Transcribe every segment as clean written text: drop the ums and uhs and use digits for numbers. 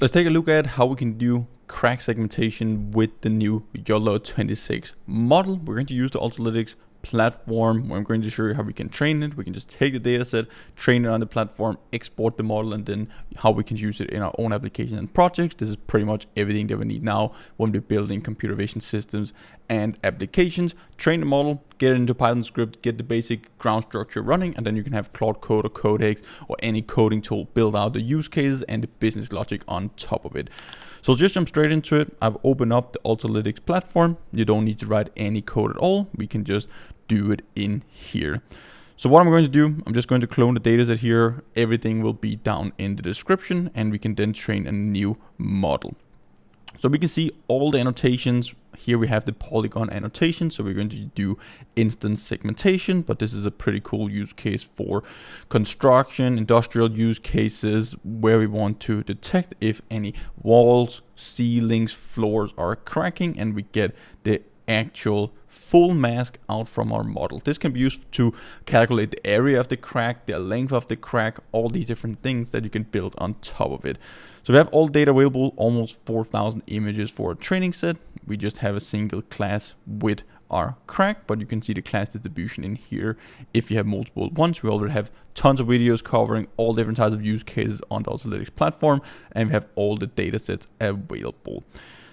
Let's take a look at how we can do crack segmentation with the new YOLO26 model. We're going to use the Ultralytics Platform, where I'm going to show you how we can train it. We can just take the dataset, train it on the platform, export the model, and then how we can use it in our own applications and projects. This is pretty much everything that we need now when we're building computer vision systems and applications. Train the model, get it into Python script, get the basic ground structure running, and then you can have Claude Code or Codex or any coding tool build out the use cases and the business logic on top of it. So just jump straight into it. I've opened up the Ultralytics platform. You don't need to write any code at all. We can just do it in here. So what I'm going to do, I'm just going to clone the dataset here. Everything will be down in the description, and we can then train a new model. So we can see all the annotations. Here we have the polygon annotation. So we're going to do instance segmentation, but this is a pretty cool use case for construction, industrial use cases, where we want to detect if any walls, ceilings, floors are cracking, and we get the actual full mask out from our model. This can be used to calculate the area of the crack, the length of the crack, all these different things that you can build on top of it. So we have all data available, almost 4,000 images for a training set. We just have a single class with our crack, but you can see the class distribution in here. If you have multiple ones, we already have tons of videos covering all different types of use cases on the Ultralytics platform, and we have all the data sets available.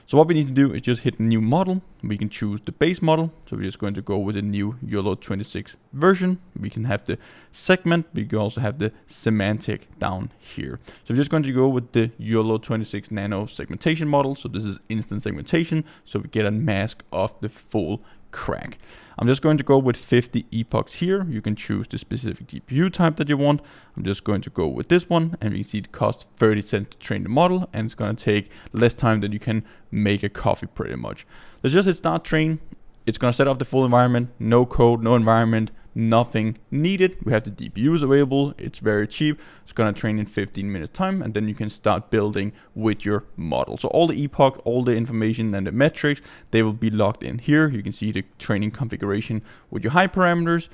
So what we need to do is just hit new model. We can choose the base model. So we're just going to go with the new YOLO26 version. We can have the segment. We can also have the semantic down here. So we're just going to go with the YOLO26 nano segmentation model. So this is instant segmentation. So we get a mask of the full crack. I'm just going to go with 50 epochs here. You can choose the specific GPU type that you want. I'm just going to go with this one, and you can see it costs 30 cents to train the model, and it's going to take less time than you can make a coffee pretty much. Let's just hit start train. It's going to set up the full environment, no code, no environment, nothing needed. We have the DPUs available. It's very cheap. It's going to train in 15 minutes time, and then you can start building with your model. So all the epochs, all the information and the metrics, they will be logged in here. You can see the training configuration with your hyperparameters.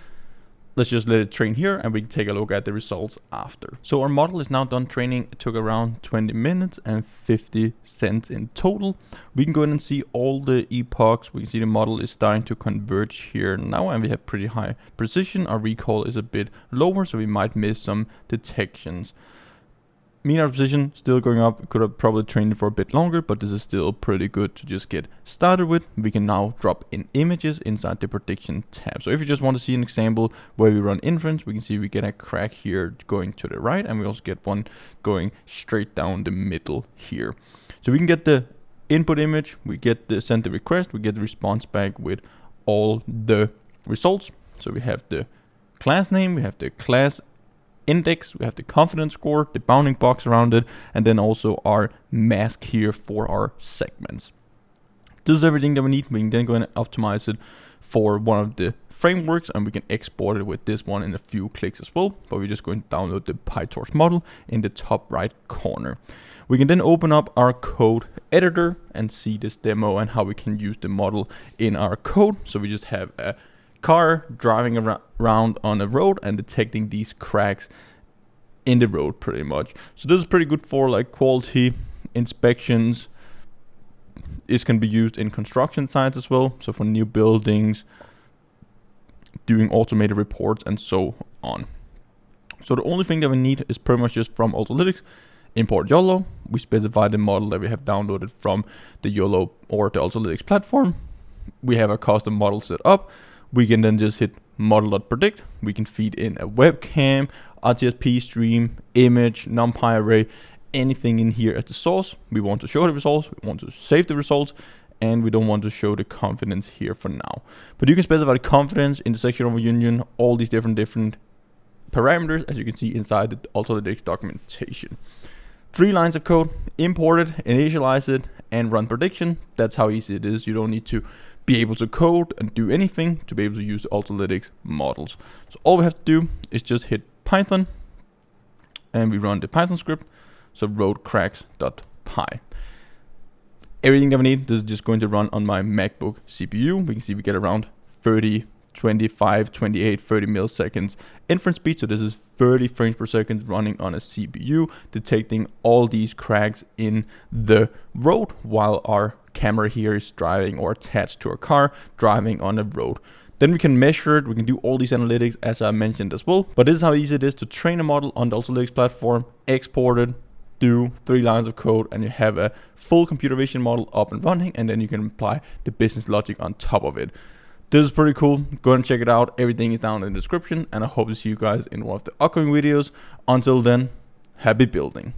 Let's just let it train here, and we can take a look at the results after. So our model is now done training. It took around 20 minutes and 50 cents in total. We can go in and see all the epochs. We can see the model is starting to converge here now, and we have pretty high precision. Our recall is a bit lower, so we might miss some detections. Mean our precision still going up. We could have probably trained it for a bit longer, but this is still pretty good to just get started with. We can now drop in images inside the prediction tab. So if you just want to see an example where we run inference, we can see we get a crack here going to the right, and we also get one going straight down the middle here. So we can get the input image, we get the send the request, we get the response back with all the results. So we have the class name, we have the class index, we have the confidence score, the bounding box around it, and then also our mask here for our segments. This is everything that we need. We can then go and optimize it for one of the frameworks, and we can export it with this one in a few clicks as well. But we're just going to download the PyTorch model in the top right corner. We can then open up our code editor and see this demo and how we can use the model in our code. So we just have a car driving around on a road and detecting these cracks in the road pretty much. So this is pretty good for like quality inspections. This can be used in construction sites as well. So for new buildings, doing automated reports and so on. So the only thing that we need is pretty much just from Ultralytics, import YOLO. We specify the model that we have downloaded from the YOLO or the Ultralytics platform. We have a custom model set up. We can then just hit model.predict. We can feed in a webcam, RTSP stream, image, NumPy array, anything in here as the source. We want to show the results, we want to save the results, and we don't want to show the confidence here for now. But you can specify the confidence, intersection over union, all these different parameters, as you can see inside the Ultralytics documentation. 3 lines of code: import it, initialize it, and run prediction. That's how easy it is. You don't need to be able to code and do anything to be able to use the Ultralytics models. So all we have to do is just hit Python, and we run the Python script. So roadcracks.py. Everything that we need, this is just going to run on my MacBook CPU. We can see we get around 30 25, 28, 30 milliseconds inference speed. So this is 30 frames per second running on a CPU, detecting all these cracks in the road while our camera here is driving or attached to a car driving on a road. Then we can measure it, we can do all these analytics as I mentioned as well. But this is how easy it is to train a model on the Ultralytics platform, export it, do 3 lines of code, and you have a full computer vision model up and running, and then you can apply the business logic on top of it. This is pretty cool. Go and check it out. Everything is down in the description, and I hope to see you guys in one of the upcoming videos. Until then, happy building.